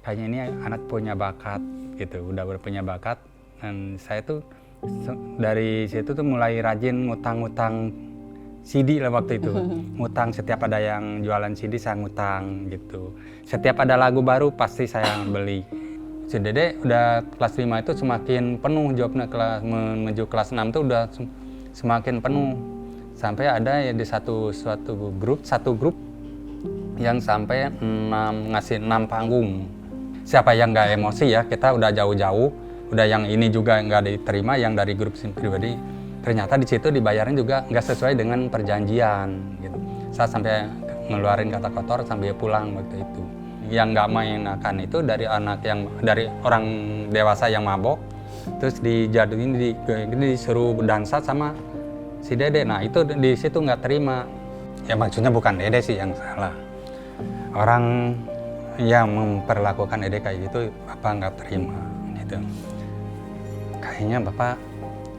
kayaknya ini anak punya bakat gitu, udah punya bakat. Dan saya tuh dari situ tuh mulai rajin ngutang-ngutang CD lah waktu itu. Ngutang setiap ada yang jualan CD saya ngutang gitu. Setiap ada lagu baru pasti saya beli. Si Dede udah kelas 5 itu semakin penuh jobnya, menuju kelas 6 tuh udah semakin penuh. Sampai ada ya di satu grup yang sampai ngasih 6 panggung. Siapa yang nggak emosi ya, kita udah jauh-jauh, udah yang ini juga nggak diterima, yang dari grup pribadi. Ternyata di situ dibayarnya juga nggak sesuai dengan perjanjian gitu. Saya sampai ngeluarin kata kotor sambil pulang waktu itu. Yang nggak mengenakan itu dari orang dewasa yang mabok, terus disuruh dansa sama si Dede. Nah itu di situ nggak terima. Ya maksudnya bukan Dede sih yang salah. Orang yang memperlakukan Dede kayak gitu, Bapak nggak terima gitu. Kayaknya Bapak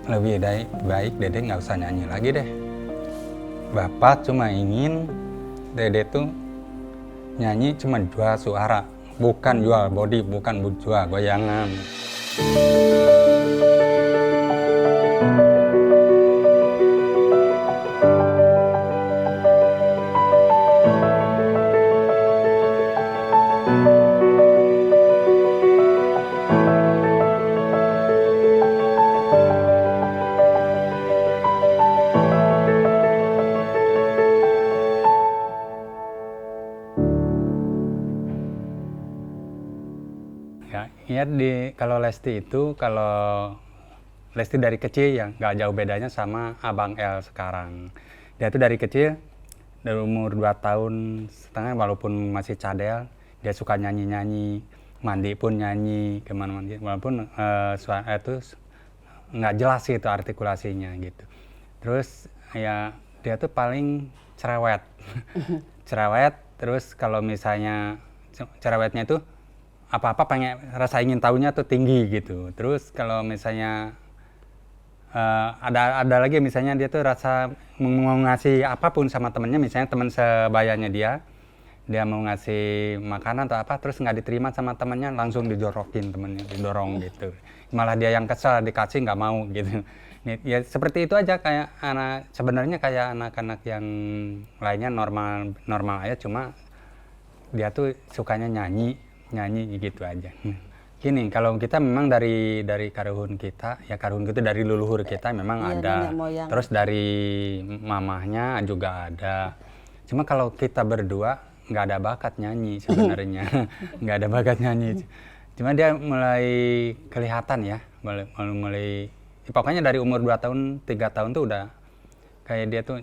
lebih baik Dede nggak usah nyanyi lagi deh. Bapak cuma ingin Dede tuh nyanyi cuma 2 suara, bukan jual body, bukan jual goyangan. Ya kalau Lesti itu, kalau Lesti dari kecil ya nggak jauh bedanya sama Abang L sekarang. Dia tuh dari kecil, dari umur 2 tahun setengah walaupun masih cadel, dia suka nyanyi-nyanyi, mandi pun nyanyi, kemana-mana, walaupun suara itu nggak jelas gitu artikulasinya gitu. Terus ya dia tuh paling cerewet, cerewet. Terus kalau misalnya cerewetnya itu apa-apa pengen rasa ingin tahunya tuh tinggi gitu. Terus kalau misalnya ada lagi misalnya dia tuh rasa mau ngasih apapun sama temennya, misalnya teman sebayanya dia mau ngasih makanan atau apa, terus nggak diterima sama temennya, langsung didorokin temennya, didorong gitu. Malah dia yang kesel, dikasih nggak mau gitu. Ya seperti itu aja, kayak sebenarnya kayak anak-anak yang lainnya normal aja, cuma dia tuh sukanya nyanyi gitu aja. Gini, kalau kita memang dari karuhun kita, ya karuhun itu dari leluhur kita memang ada. Terus dari mamahnya juga ada. Cuma kalau kita berdua nggak ada bakat nyanyi sebenarnya. Nggak ada bakat nyanyi. Cuma dia mulai kelihatan ya, mulai pokoknya dari umur 2 tahun, 3 tahun tuh udah kayak dia tuh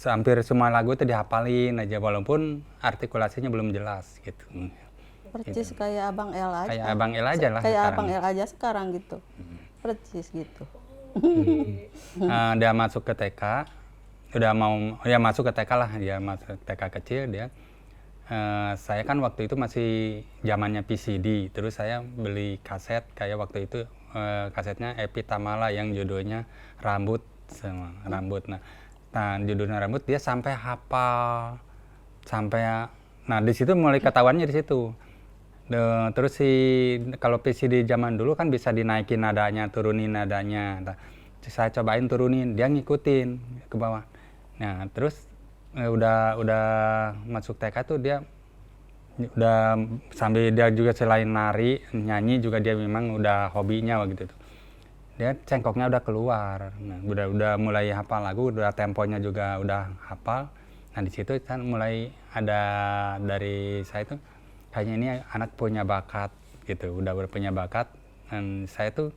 hampir semua lagu itu dihafalin aja walaupun artikulasinya belum jelas gitu. Percis gitu. Kayak Abang El aja. Kayak Abang El aja lah kayak sekarang. Abang El aja sekarang gitu. Percis gitu. Dia masuk ke TK, masuk ke TK lah, dia masuk TK kecil dia. Saya kan waktu itu masih zamannya PCD, terus saya beli kaset kayak waktu itu kasetnya Epi Tamala yang judulnya Rambut sama Rambut. Nah judulnya Rambut dia sampai hafal, nah di situ mulai ketahuannya di situ. Terus kalau PCD zaman dulu kan bisa dinaikin nadanya, turunin nadanya. Nah, saya cobain turunin, dia ngikutin ke bawah. Nah terus udah masuk TK tuh dia udah sambil dia juga selain nari, nyanyi juga dia memang udah hobinya gitu tuh. Dia cengkoknya udah keluar, nah, udah mulai hafal lagu, udah temponya juga udah hafal. Nah di situ kan mulai ada dari saya tuh kayaknya ini anak punya bakat gitu, udah punya bakat. Dan saya tuh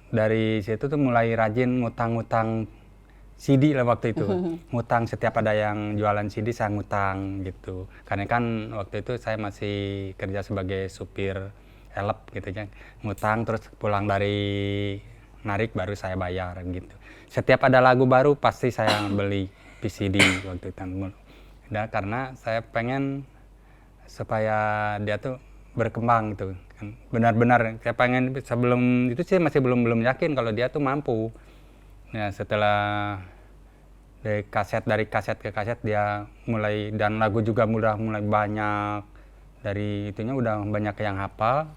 dari situ tuh mulai rajin ngutang-ngutang CD lah waktu itu. Ngutang setiap ada yang jualan CD saya ngutang gitu. Karena kan waktu itu saya masih kerja sebagai supir elep gitu kan. Ngutang terus pulang dari narik baru saya bayar gitu. Setiap ada lagu baru pasti saya beli PCD waktu itu. Dan karena saya pengen supaya dia tuh berkembang gitu kan. Benar-benar saya pengen, sebelum itu sih masih belum yakin kalau dia tuh mampu. Ya setelah dari kaset ke kaset dia mulai, dan lagu juga mulai banyak, dari itunya udah banyak yang hafal.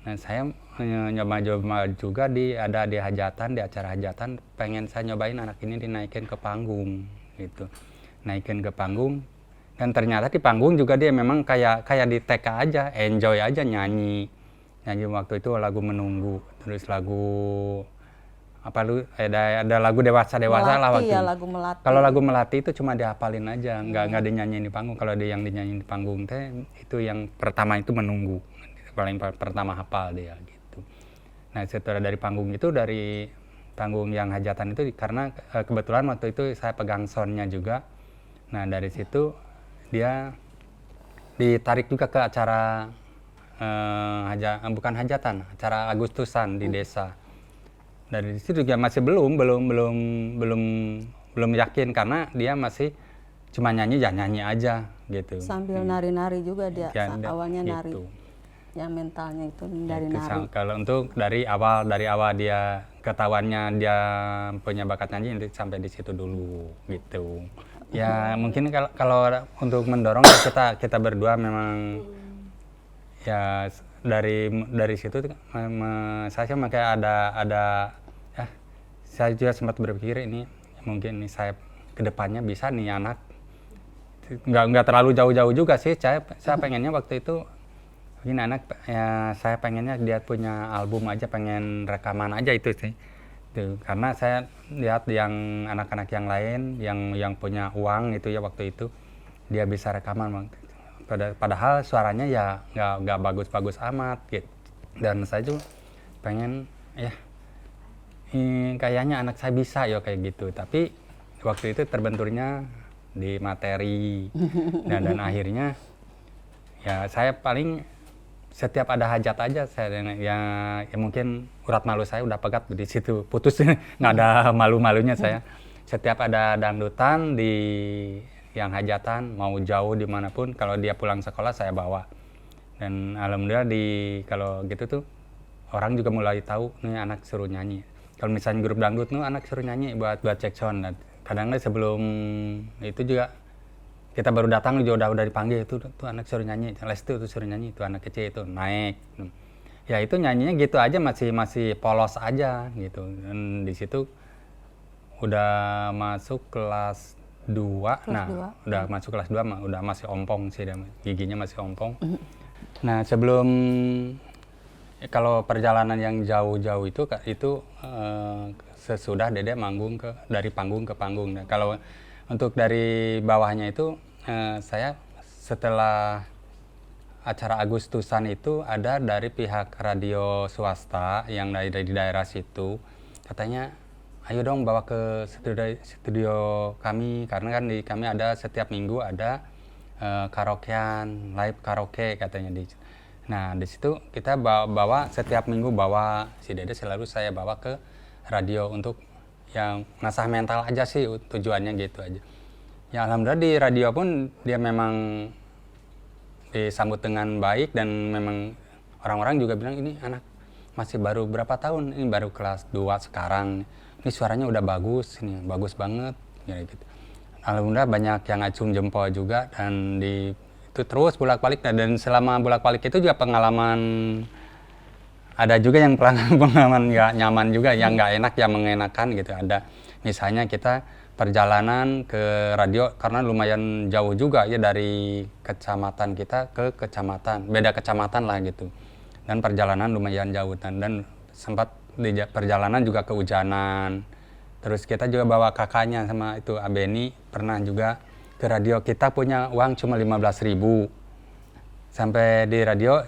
Nah saya nyoba-nyoba juga ada di hajatan, di acara hajatan, pengen saya nyobain anak ini dinaikin ke panggung gitu, naikin ke panggung, dan ternyata di panggung juga dia memang kayak di TK aja, enjoy aja nyanyi waktu itu lagu Menunggu, terus lagu apa lu ada lagu dewasa lah waktu ya, lagu Melati. Kalau lagu Melati itu cuma dihafalin aja, nggak dinyanyiin di panggung. Kalau yang dinyanyiin di panggung teh itu yang pertama itu Menunggu, paling pertama hafal dia gitu. Nah setelah dari panggung itu, dari panggung yang hajatan itu, karena kebetulan waktu itu saya pegang soundnya juga. Nah dari situ dia ditarik juga ke acara bukan hajatan, acara Agustusan di desa. Dari situ juga masih belum yakin, karena dia masih cuma nyanyi aja gitu. Sambil nari-nari juga dia, awalnya gitu. nari. Yang mentalnya itu dari nari. Kalau untuk dari awal dia ketahuannya dia punya bakat nyanyi, sampai di situ dulu gitu. Ya mungkin kalau untuk mendorong kita berdua memang ya dari situ saya makanya ada saya juga sempat berpikir ini mungkin saya kedepannya bisa nih anak, nggak terlalu jauh-jauh juga sih, saya pengennya waktu itu ini anak ya, saya pengennya dia punya album aja, pengen rekaman aja itu sih. Tuh, karena saya lihat yang anak-anak yang lain yang punya uang itu ya waktu itu dia bisa rekaman, padahal suaranya ya nggak bagus-bagus amat gitu. Dan saya juga pengen ya kayaknya anak saya bisa ya kayak gitu. Tapi waktu itu terbenturnya di materi dan akhirnya ya saya paling setiap ada hajat aja saya ya mungkin urat malu saya udah pegat di situ, putus nggak ada malu-malunya saya. Setiap ada dangdutan di yang hajatan, mau jauh dimanapun, kalau dia pulang sekolah saya bawa. Dan alhamdulillah kalau gitu tuh orang juga mulai tahu nih anak suruh nyanyi. Kalau misalnya grup dangdut nih anak suruh nyanyi buat cek sound. Kadang-kadang sebelum itu juga kita baru datang juga udah dipanggil, tuh anak suruh nyanyi, Lesti tuh suruh nyanyi, itu anak kecil itu naik. Ya itu nyanyinya gitu aja, masih polos aja gitu. Dan di situ udah masuk kelas 2. Udah masuk kelas 2 udah masih ompong sih, giginya masih ompong. Nah, sebelum kalau perjalanan yang jauh-jauh itu sesudah Dede manggung dari panggung ke panggung. Nah, kalau untuk dari bawahnya itu saya setelah acara Agustusan itu ada dari pihak radio swasta yang dari daerah situ, katanya ayo dong bawa ke studio kami, karena kan di kami ada setiap minggu ada karaokean, live karaoke katanya di. Nah di situ kita bawa setiap minggu, bawa si Dede selalu saya bawa ke radio untuk yang ngasah mental aja sih, tujuannya gitu aja. Ya alhamdulillah di radio pun dia memang disambut dengan baik, dan memang orang-orang juga bilang ini anak masih baru berapa tahun, ini baru kelas 2 sekarang, ini suaranya udah bagus, ini bagus banget ya gitu. Alhamdulillah banyak yang acung jempol juga, dan itu terus bolak-balik. Dan selama bolak-balik itu juga pengalaman, ada juga yang pengalaman nggak nyaman juga, yang nggak enak, yang mengenakan gitu. Ada misalnya kita perjalanan ke radio karena lumayan jauh juga ya, dari kecamatan kita ke kecamatan, beda kecamatan lah gitu. Dan perjalanan lumayan jauh, dan sempat di perjalanan juga kehujanan. Terus kita juga bawa kakaknya sama itu Abeni, pernah juga ke radio, kita punya uang cuma 15.000. Sampai di radio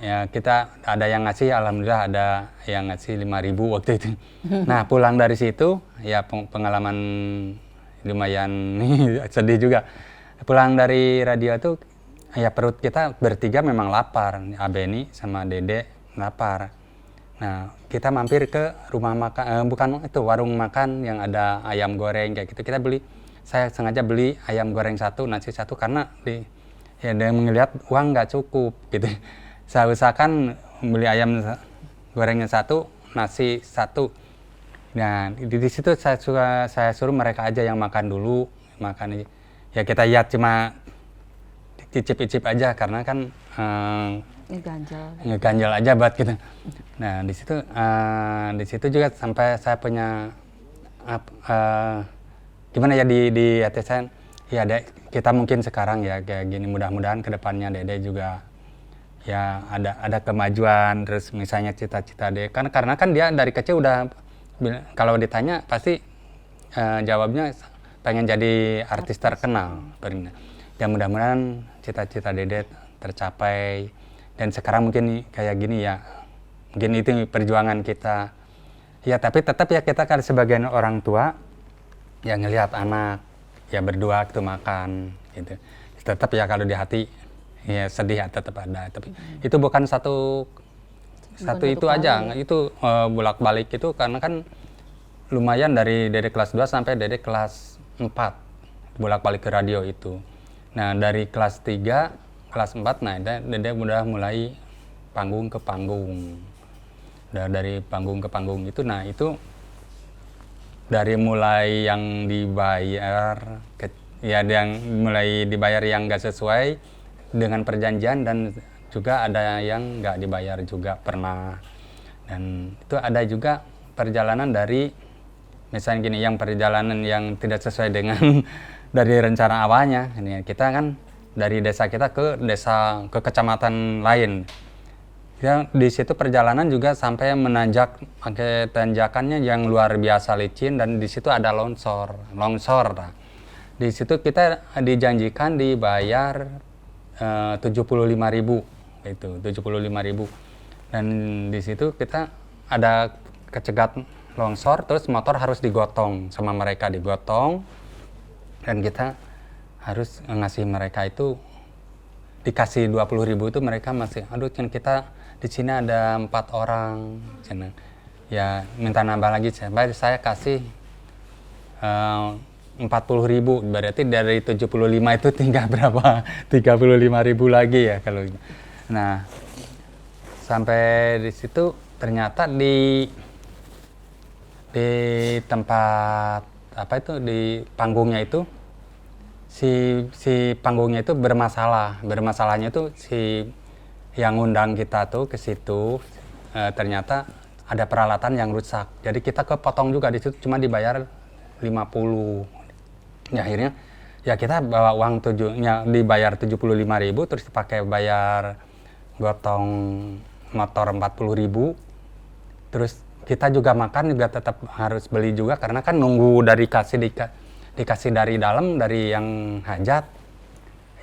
ya kita ada yang ngasih, alhamdulillah ada yang ngasih 5.000 waktu itu. Nah pulang dari situ ya pengalaman lumayan sedih juga. Pulang dari radio itu ya perut kita bertiga memang lapar, Abeni sama Dede lapar. Nah kita mampir ke rumah makan, bukan itu, warung makan yang ada ayam goreng kayak gitu. Kita saya sengaja beli ayam goreng 1, nasi 1, karena dia melihat uang nggak cukup gitu. Saya usahakan beli ayam gorengnya 1, nasi 1. Nah di situ saya suruh mereka aja yang makan dulu, makan ya kita lihat cuma icip-icip aja karena kan Ngeganjal aja buat gitu. Nah di situ juga sampai saya punya gimana ya di hati saya, ya Dek, kita mungkin sekarang ya kayak gini, mudah-mudahan kedepannya Dede juga ya ada kemajuan, terus misalnya cita-cita Dede karena kan dia dari kecil udah kalau ditanya pasti jawabnya pengen jadi artis terkenal. Ya mudah-mudahan cita-cita Dede tercapai, dan sekarang mungkin kayak gini ya, mungkin itu perjuangan kita ya, tapi tetap ya kita kan sebagai orang tua ya ngelihat anak ya berdua gitu makan gitu, tetap ya kalau di hati ya sedih ya tetap ada, tapi itu bukan satu itu aja, itu bolak-balik itu karena kan lumayan dari Dede kelas 2 sampai Dede kelas 4 bolak-balik ke radio itu. Nah dari kelas 3 kelas 4 nah Dede udah mulai panggung ke panggung. Dari panggung ke panggung itu, nah itu dari mulai yang dibayar yang mulai dibayar yang nggak sesuai dengan perjanjian, dan juga ada yang nggak dibayar juga pernah. Dan itu ada juga perjalanan dari misalnya gini, yang perjalanan yang tidak sesuai dengan dari rencana awalnya. Ini kita kan dari desa kita ke kecamatan lain. Ya, di situ perjalanan juga sampai menanjak, pakai tanjakannya yang luar biasa licin, dan di situ ada longsor. Nah, di situ kita dijanjikan dibayar 75.000 itu 75.000, dan di situ kita ada kecegat longsor, terus motor harus digotong sama mereka, dan kita harus ngasih mereka itu, dikasih 20.000 itu mereka masih, aduh kan kita di sini ada 4 orang, ya minta nambah lagi, saya kasih 40.000, berarti dari 75 itu tinggal berapa? 35.000 lagi ya kalau. Nah sampai di situ ternyata di tempat apa itu, di panggungnya itu si panggungnya itu bermasalahnya itu si yang ngundang kita tuh ke situ ternyata ada peralatan yang rusak, jadi kita kepotong juga di situ, cuma dibayar 50. Ya akhirnya ya kita bawa uang dibayar 75.000, terus dipakai bayar gotong motor 40.000, terus kita juga makan juga tetap harus beli juga karena kan nunggu dari dikasih dari dalam, dari yang hajat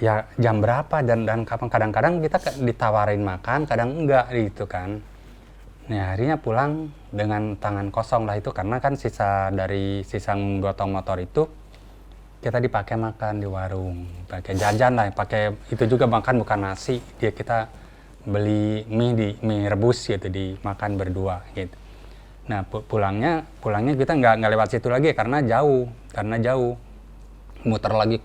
ya jam berapa, dan kadang-kadang kita ditawarin makan, kadang enggak gitu kan. Nah akhirnya pulang dengan tangan kosong lah itu, karena kan sisa gotong motor itu kita dipakai makan di warung, pakai jajan lah, pakai itu juga makan bukan nasi, kita beli mie rebus gitu, dimakan berdua gitu. Nah pulangnya kita nggak lewat situ lagi karena jauh, muter lagi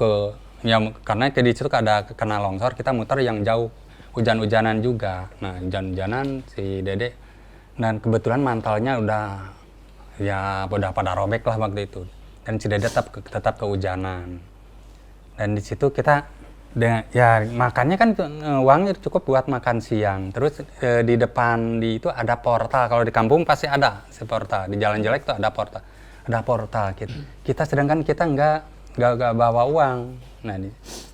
ya karena di situ ada kena longsor, kita muter yang jauh, hujan-hujanan juga. Nah hujan-hujanan si Dede, dan kebetulan mantalnya udah pada robek lah waktu itu, dan si Dede tetap kehujanan. Dan di situ kita ya makannya kan uangnya cukup buat makan siang. Terus di depan itu ada portal, kalau di kampung pasti ada si portal, di Jalan Jelek tuh ada portal. Kita sedangkan kita nggak bawa uang. Nah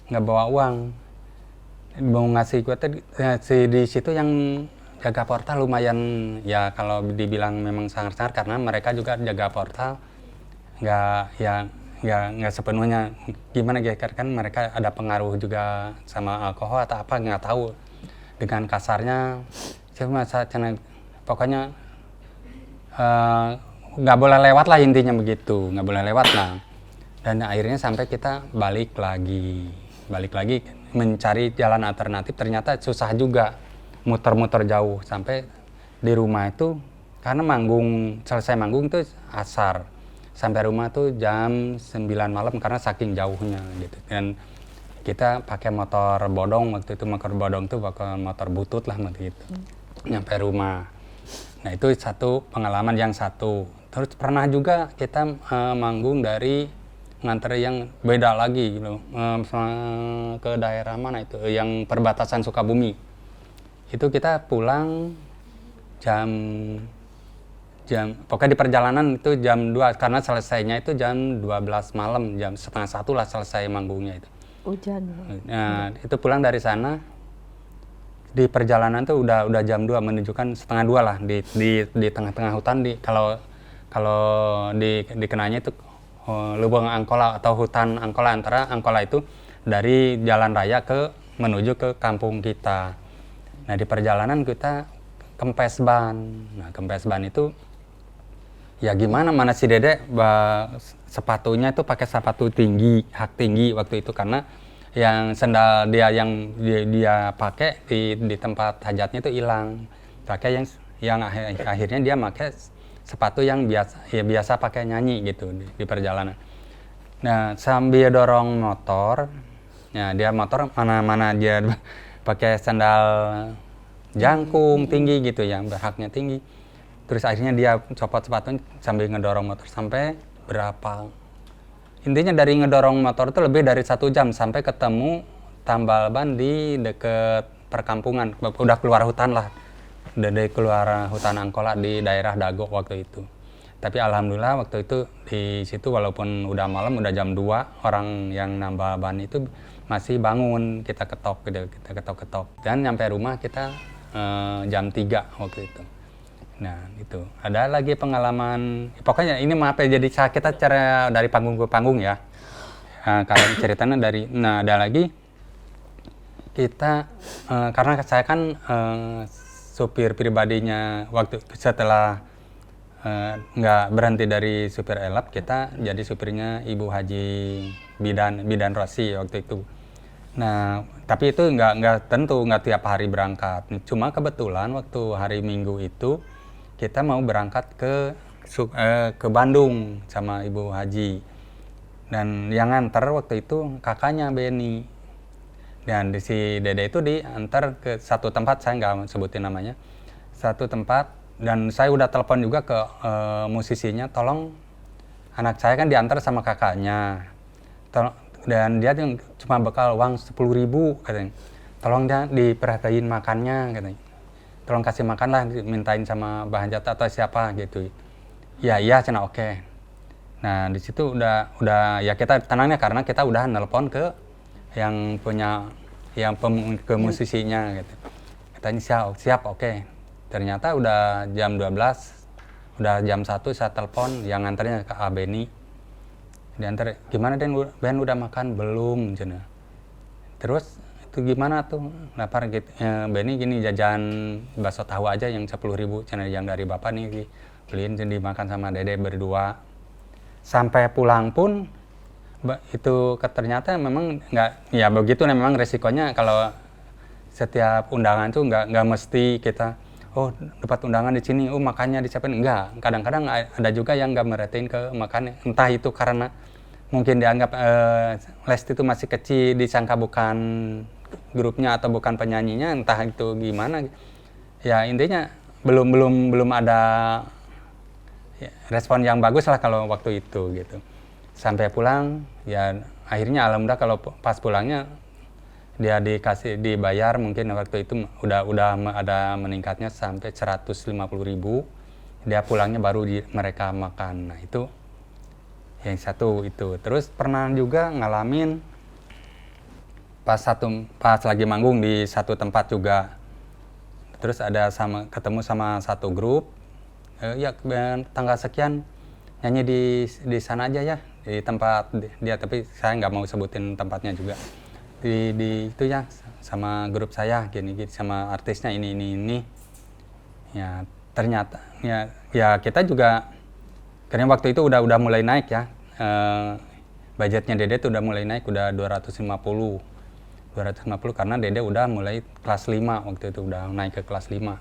nggak bawa uang, mau ngasih di situ yang jaga portal lumayan ya, kalau dibilang memang sangat-sangat, karena mereka juga jaga portal nggak sepenuhnya gimana ya, kan mereka ada pengaruh juga sama alkohol atau apa nggak tahu, dengan kasarnya cuma pokoknya nggak boleh lewat lah, intinya begitu, nggak boleh lewat. Nah dan akhirnya sampai kita balik lagi mencari jalan alternatif, ternyata susah juga, muter-muter jauh sampai di rumah itu, karena selesai manggung tuh asar, sampai rumah tuh jam 9 malam karena saking jauhnya gitu. Dan kita pakai motor bodong waktu itu, pakai motor butut lah waktu itu, nyampe rumah. Nah itu satu pengalaman yang satu. Terus pernah juga kita manggung dari nganter yang beda lagi gitu. Ke daerah mana itu yang perbatasan Sukabumi. Itu kita pulang jam pokoknya di perjalanan itu jam 2 karena selesainya itu jam 12 malam, jam setengah 1 lah selesai manggungnya itu. Hujan. Nah, itu pulang dari sana di perjalanan tuh udah jam 2 menunjukkan setengah 2 lah di tengah-tengah hutan kalau dikenanya itu Lubang Angkola atau hutan Angkola, antara Angkola itu dari jalan raya menuju ke kampung kita. Nah, di perjalanan kita kempes ban. Nah, kempes ban itu ya gimana, mana si Dede sepatunya itu pakai sepatu tinggi, hak tinggi waktu itu, karena yang sendal yang dia pakai di tempat hajatnya itu hilang. Pakai yang akhirnya dia pakai sepatu yang biasa pakai nyanyi gitu di perjalanan. Nah, sambil dorong motor, ya dia motor mana dia pakai sandal jangkung tinggi gitu yang berhaknya tinggi. Terus akhirnya dia copot sepatunya sambil ngedorong motor sampai berapa? Intinya dari ngedorong motor itu lebih dari 1 jam sampai ketemu tambal ban di deket perkampungan. Udah keluar hutan lah. Dari keluar hutan Angkola di daerah Dago waktu itu. Tapi alhamdulillah waktu itu di situ walaupun udah malam, udah jam 2, orang yang nambah ban itu masih bangun, kita ketok. Dan nyampe rumah kita jam 3 waktu itu. Nah, itu. Ada lagi pengalaman, pokoknya ini maaf ya, jadi kita cara dari panggung ke panggung ya. Karena ceritanya ada lagi kita, karena saya kan supir pribadinya waktu setelah nggak berhenti dari supir elap, kita jadi supirnya Ibu Haji Bidan Rosi waktu itu. Nah, tapi itu nggak tentu nggak tiap hari berangkat. Cuma kebetulan waktu hari Minggu itu kita mau berangkat ke Bandung sama Ibu Haji. Dan yang nganter waktu itu kakaknya Beni. Dan si Dede itu diantar ke satu tempat, saya nggak sebutin namanya, satu tempat, dan saya udah telepon juga ke musisinya, tolong anak saya kan diantar sama kakaknya, dan dia cuma bekal uang 10.000 katanya, tolong dia diperhatiin makannya katanya, tolong kasih makan lah, mintain sama Mbah Jata atau siapa gitu. Iya cina oke. Nah, di situ udah ya kita tenangnya karena kita udah nelpon ke yang punya ke musisinya gitu. Katanya siap oke. Ternyata udah jam 12, udah jam 1 saya telepon yang nganternya ke Beni. Diantar, gimana Ben udah makan belum cina. Terus itu gimana tuh lapar gitu. Beni gini, jajan bakso tahu aja yang 10.000 cina, yang dari bapak nih beliin dimakan sama Dede berdua. Sampai pulang pun itu ternyata memang nggak, ya begitu memang resikonya kalau setiap undangan tuh nggak mesti kita dapat undangan di sini, makannya disiapin, enggak. Kadang-kadang ada juga yang nggak merhatiin ke makannya, entah itu karena mungkin dianggap Lesti itu masih kecil, disangka bukan grupnya atau bukan penyanyinya, entah itu gimana. Ya intinya belum ada respon yang bagus lah kalau waktu itu gitu. Sampai pulang ya akhirnya alhamdulillah kalau pas pulangnya dia dibayar mungkin waktu itu udah ada meningkatnya sampai 150.000. Dia pulangnya baru mereka makan. Nah, itu yang satu itu. Terus pernah juga ngalamin pas lagi manggung di satu tempat juga. Terus ada ketemu sama satu grup, ya tanggal sekian nyanyi di sana aja ya, di tempat dia, tapi saya nggak mau sebutin tempatnya juga. Di itu ya, sama grup saya gini sama artisnya ini. Ya ternyata ya kita juga karena waktu itu udah mulai naik ya, budgetnya Dede tuh udah mulai naik, udah 250 karena Dede udah mulai kelas 5 waktu itu, udah naik ke kelas 5.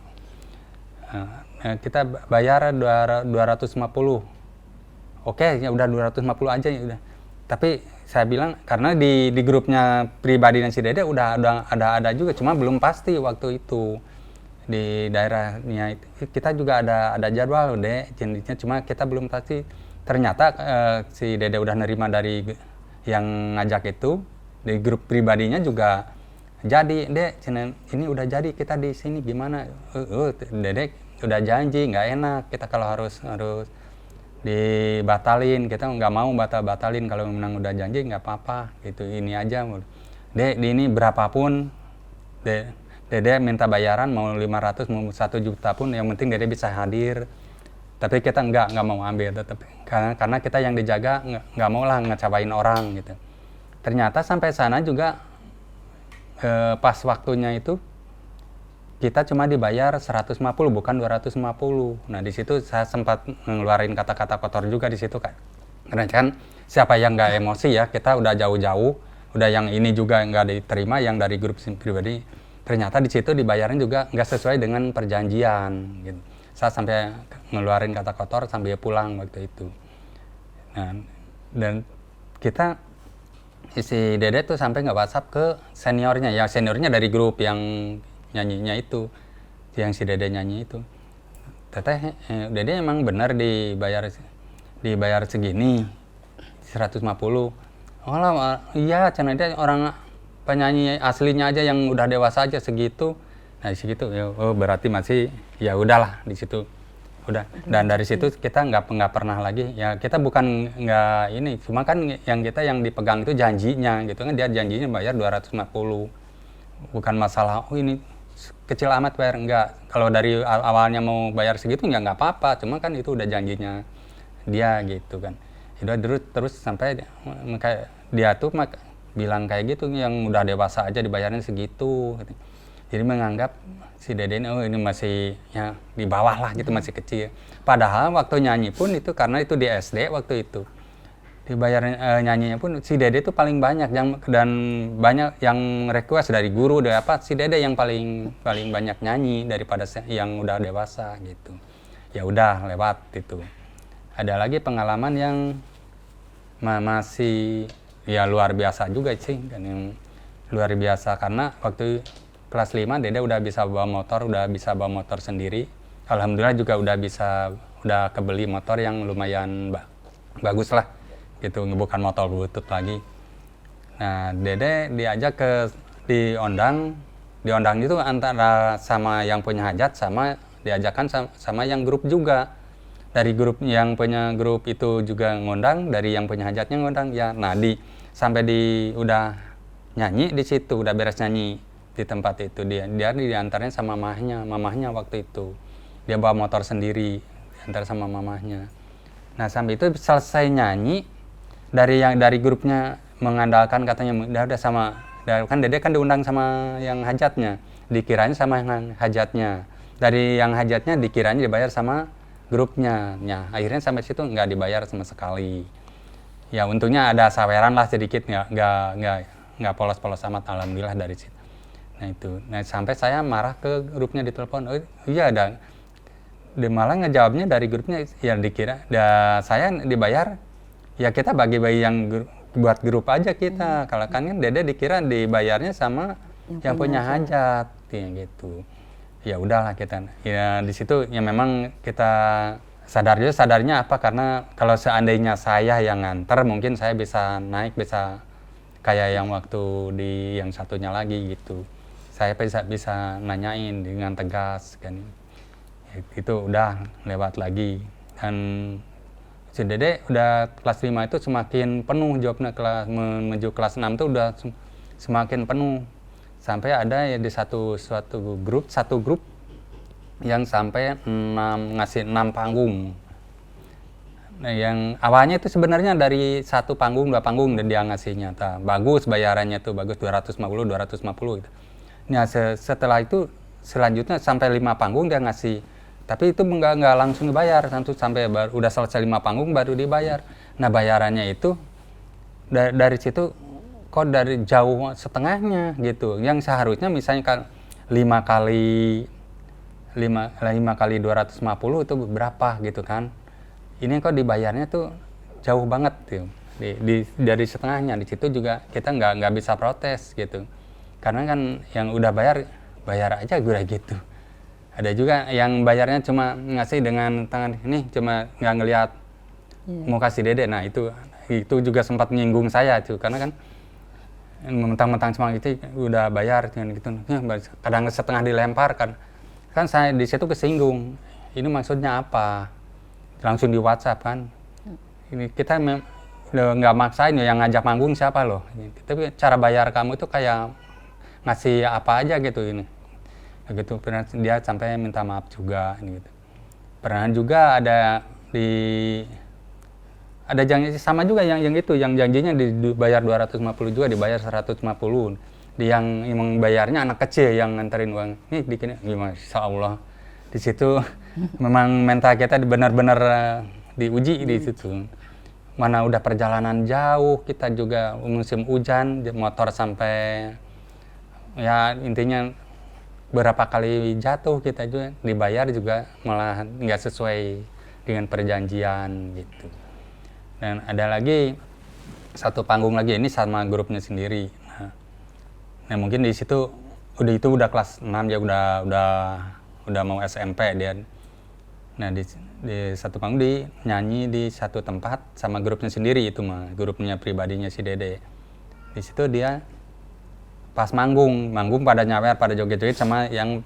Kita bayar 250. Oke, ya udah 250 aja ya udah. Tapi saya bilang karena di grupnya pribadi dan si Dede udah ada juga, cuma belum pasti waktu itu di daerahnya. Kita juga ada jadwal Dek, jenisnya, cuma kita belum pasti ternyata si Dede udah nerima dari yang ngajak itu, di grup pribadinya juga jadi, Dek, ini udah jadi kita di sini gimana? Dede udah janji, nggak enak kita kalau harus dibatalin, kita nggak mau batalin, kalau memang udah janji nggak apa-apa gitu, ini aja. Dek, di ini berapapun Dede minta bayaran mau 500 mau 1 juta pun yang penting Dede bisa hadir. Tapi kita nggak mau ambil tetap, karena kita yang dijaga nggak mau lah ngecewain orang gitu. Ternyata sampai sana juga pas waktunya itu kita cuma dibayar 150 bukan 250. Nah di situ saya sempat ngeluarin kata-kata kotor juga di situ kan. Karena kan siapa yang nggak emosi ya, kita udah jauh-jauh, udah yang ini juga nggak diterima yang dari grup pribadi. Ternyata di situ dibayarnya juga nggak sesuai dengan perjanjian gitu. Saya sampai ngeluarin kata kotor sambil pulang waktu itu. Nah, dan kita si Dede tuh sampai nggak WhatsApp ke seniornya, ya seniornya dari grup yang nyanyinya itu, yang si Dede nyanyi itu. Teteh, Dede emang benar dibayar segini, 150. Oh lah, iya, karena dia orang penyanyi aslinya aja yang udah dewasa aja segitu. Nah di situ berarti masih ya udahlah di situ udah, dan dari situ kita nggak pernah lagi ya, kita bukan nggak ini, cuma kan yang kita yang dipegang itu janjinya gitu kan, dia janjinya bayar 250, bukan masalah ini kecil amat bayar, enggak. Kalau dari awalnya mau bayar segitu ya nggak apa-apa, cuma kan itu udah janjinya dia gitu kan. Udah terus sampai kayak dia tuh bilang kayak gitu, yang udah dewasa aja dibayarnya segitu. Jadi menganggap si Dede ini masih ya di bawah lah gitu, masih kecil. Padahal waktu nyanyi pun itu karena itu di SD waktu itu dibayar nyanyinya pun si Dede itu paling banyak dan banyak yang request dari guru dari apa, si Dede yang paling banyak nyanyi daripada yang udah dewasa gitu. Ya udah lewat itu. Ada lagi pengalaman yang masih ya luar biasa juga sih kan, yang luar biasa karena waktu kelas 5 Dede udah bisa bawa motor sendiri. Alhamdulillah juga udah kebeli motor yang lumayan bagus lah gitu, bukan motor butut lagi. Nah Dede diajak diondang itu antara sama yang punya hajat sama diajakan sama yang grup juga. Dari grup yang punya grup itu juga ngundang, dari yang punya hajatnya ngundang ya. Nah sampai udah nyanyi di situ, udah beres nyanyi di tempat itu, dia diantarnya sama mamahnya waktu itu. Dia bawa motor sendiri, diantar sama mamahnya. Nah sampai itu selesai nyanyi, dari grupnya mengandalkan katanya udah sama, kan Dede kan diundang sama yang hajatnya, dikiranya sama yang hajatnya. Dari yang hajatnya dikiranya dibayar sama grupnya. Ya, akhirnya sampai situ nggak dibayar sama sekali. Ya untungnya ada saweran lah sedikit, nggak polos-polos amat, alhamdulillah dari situ. Nah itu, sampai saya marah ke grupnya, ditelepon, oh iya ada, malah ngejawabnya dari grupnya ya dikira, saya dibayar, ya kita bagi-bagi yang buat grup aja kita, kalau kan Dede dikira dibayarnya sama yang punya hajat, gitu. Ya udahlah kita, ya di situ ya memang kita sadarnya apa, karena kalau seandainya saya yang nganter mungkin saya bisa naik, bisa kayak yang waktu di yang satunya lagi gitu. Saya bisa nanyain dengan tegas kan. Ya, itu udah lewat lagi. Dan si Dede udah kelas 5 itu semakin penuh jawabnya, menuju kelas 6 itu udah semakin penuh. Sampai ada ya di satu grup yang sampai ngasih 6 panggung. Nah, yang awalnya itu sebenarnya dari 1 panggung, 2 panggung dan dia ngasihnya. Bagus bayarannya tuh, bagus 250 gitu. Nah, setelah itu selanjutnya sampai 5 panggung dia ngasih. Tapi itu nggak langsung dibayar, sampai udah selesai 5 panggung baru dibayar. Nah, bayarannya itu dari situ kok dari jauh setengahnya gitu. Yang seharusnya misalnya kan 5 kali 250 itu berapa gitu kan. Ini kok dibayarnya tuh jauh banget tuh. Dari setengahnya. Di situ juga kita nggak bisa protes gitu. Karena kan yang udah bayar aja gue gitu. Ada juga yang bayarnya cuma ngasih dengan tangan ini, cuma nggak ngelihat mau kasih Dede. Nah itu juga sempat nyinggung saya tuh, karena kan mentang-mentang semangat itu udah bayar dengan gitu. Kadang setengah dilempar kan saya di situ kesinggung. Ini maksudnya apa? Langsung di WhatsApp kan. Ini kita nggak maksain yang ngajak manggung siapa loh. Tapi cara bayar kamu itu kayak ngasih apa aja gitu ini. Gitu. Pernah dia sampai minta maaf juga gitu. Pernah juga ada janji sama juga yang itu, yang janjinya dibayar 250 juga dibayar 150. Yang emang bayarnya anak kecil yang nganterin uang. Nih bikin gimana? Insya Allah di situ memang mental kita benar-benar diuji di situ. Mana udah perjalanan jauh, kita juga musim hujan, motor sampai ya intinya berapa kali jatuh, kita juga dibayar juga malah nggak sesuai dengan perjanjian gitu. Dan ada lagi satu panggung lagi, ini sama grupnya sendiri. Nah mungkin di situ udah kelas 6 ya, udah mau SMP dia. Nah di satu panggung nyanyi di satu tempat sama grupnya sendiri, itu mah grupnya pribadinya si Dede. Di situ dia pas manggung pada nyawer, pada joget-joget sama yang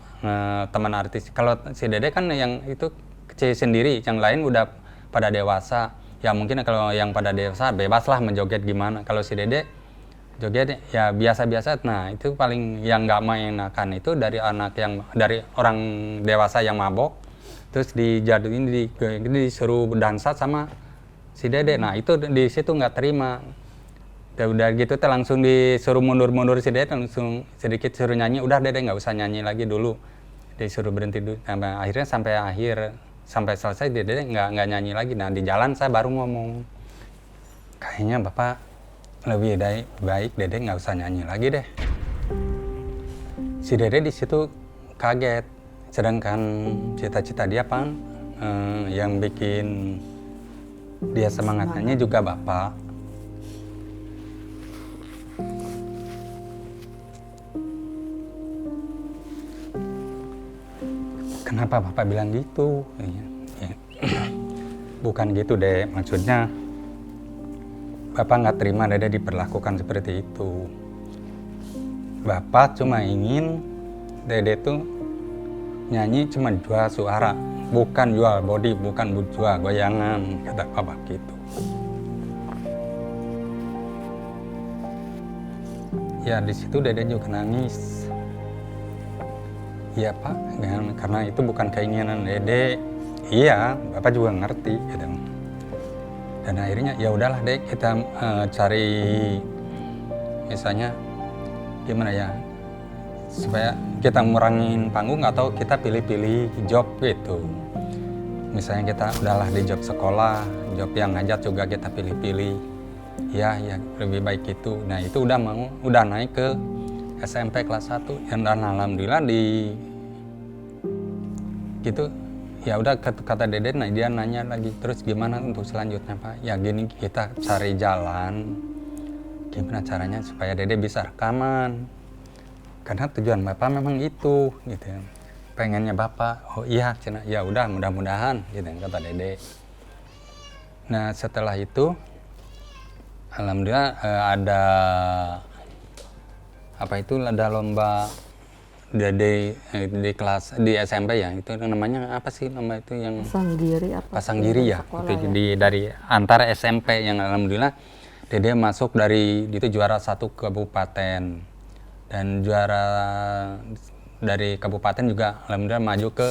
teman artis. Kalau si Dede kan yang itu kecil sendiri, yang lain udah pada dewasa. Ya mungkin kalau yang pada dewasa bebas lah menjoget gimana. Kalau si Dede joget ya biasa-biasa. Nah itu paling yang nggak mengenakan itu dari orang dewasa yang mabok. Terus disuruh dansa sama si Dede. Nah itu di situ nggak terima. Udah gitu langsung disuruh mundur si Dede, langsung sedikit suruh nyanyi. Udah Dede nggak usah nyanyi lagi dulu. Disuruh berhenti dulu. Akhirnya sampai selesai Dede nggak nyanyi lagi. Nah di jalan saya baru ngomong, kayaknya Bapak lebih baik Dede nggak usah nyanyi lagi deh. Si Dede di situ kaget. Sedangkan cita-cita dia yang bikin dia semangatnya juga Bapak. Kenapa Bapak bilang gitu? Bukan gitu deh, maksudnya Bapak nggak terima Dede diperlakukan seperti itu. Bapak cuma ingin Dede tuh nyanyi cuma jual suara, bukan jual body, bukan jual goyangan, kata Bapak gitu. Ya di situ Dede juga nangis. Iya Pak, karena itu bukan keinginan Dede. Iya, Bapak juga ngerti. Gitu. Dan akhirnya ya udahlah Dek, kita cari misalnya gimana ya, supaya kita ngurangin panggung atau kita pilih-pilih job gitu. Misalnya kita udahlah di job sekolah, job yang ngajak juga kita pilih-pilih. Ya lebih baik itu. Nah itu udah naik ke SMP kelas 1 dan alhamdulillah gitu. Ya udah kata Dede, nah dia nanya lagi, terus gimana untuk selanjutnya Pak? Ya gini, kita cari jalan gimana caranya supaya Dede bisa rekaman. Karena tujuan Bapak memang itu, gitu. Pengennya Bapak, oh iya, cina, ya udah mudah-mudahan, gitu kata Dede. Nah setelah itu, alhamdulillah ada lomba di kelas di SMP ya, itu namanya apa sih lomba itu yang Pasanggiri ya, itu dari antara SMP yang alhamdulillah Dede masuk itu juara 1 kabupaten. Dan juara dari kabupaten juga alhamdulillah maju ke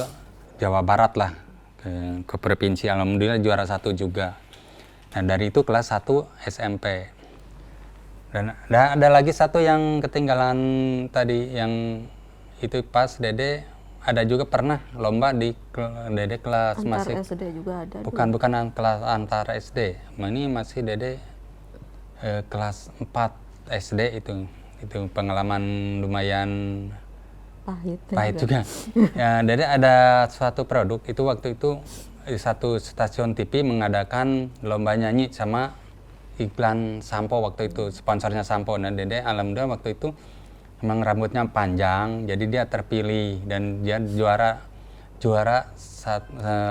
Jawa Barat lah, ke provinsi, alhamdulillah juara 1 juga. Nah dari itu kelas 1 SMP. Dan ada lagi satu yang ketinggalan tadi, yang itu pas Dede ada juga pernah lomba di Dede kelas antar masih SD juga ada. Bukan kelas antar SD. Ini masih Dede kelas 4 SD itu pengalaman lumayan pahit juga. Ya, Dede ada suatu produk itu waktu itu satu stasiun TV mengadakan lomba nyanyi sama iklan sampo waktu itu, sponsornya sampo. Dan Dede alhamdulillah waktu itu memang rambutnya panjang, jadi dia terpilih dan dia juara juara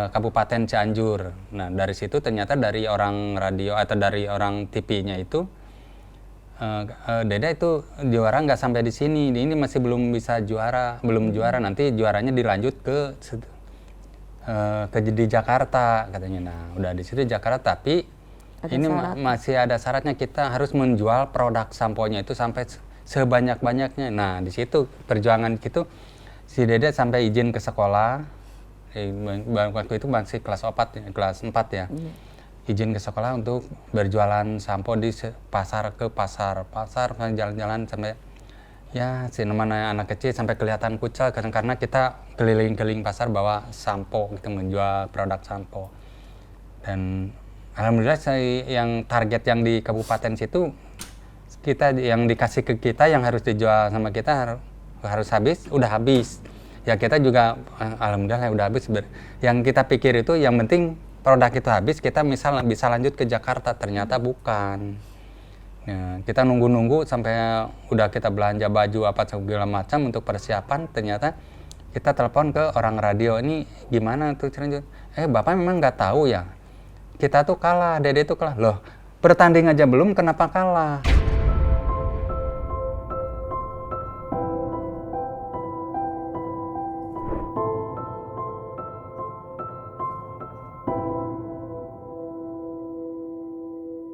Kabupaten Cianjur. Nah dari situ ternyata dari orang radio atau dari orang TV-nya itu Deda itu juara nggak sampai di sini, ini masih belum bisa juara, belum juara, nanti juaranya dilanjut ke di Jakarta katanya. Nah udah di situ Jakarta, tapi ada ini masih ada syaratnya, kita harus menjual produk samponya itu sampai sebanyak-banyaknya. Nah di situ perjuangan gitu si Deda sampai izin ke sekolah, waktu itu masih kelas 4 ya. Izin ke sekolah untuk berjualan sampo di pasar jalan-jalan sampai ya si namanya anak kecil sampai kelihatan kucel karena kita keliling-keliling pasar bawa sampo gitu, menjual produk sampo. Dan alhamdulillah yang target yang di kabupaten situ kita yang dikasih ke kita yang harus dijual sama kita harus habis, udah habis. Ya kita juga alhamdulillah udah habis. Yang kita pikir itu yang penting produk itu habis, kita misal bisa lanjut ke Jakarta, ternyata bukan. Nah, kita nunggu-nunggu sampai udah kita belanja baju apa segala macam untuk persiapan, ternyata kita telepon ke orang radio, ini gimana tuh Cianjur? Bapak memang nggak tahu ya, kita tuh kalah, Dede tuh kalah. Loh, bertanding aja belum, kenapa kalah?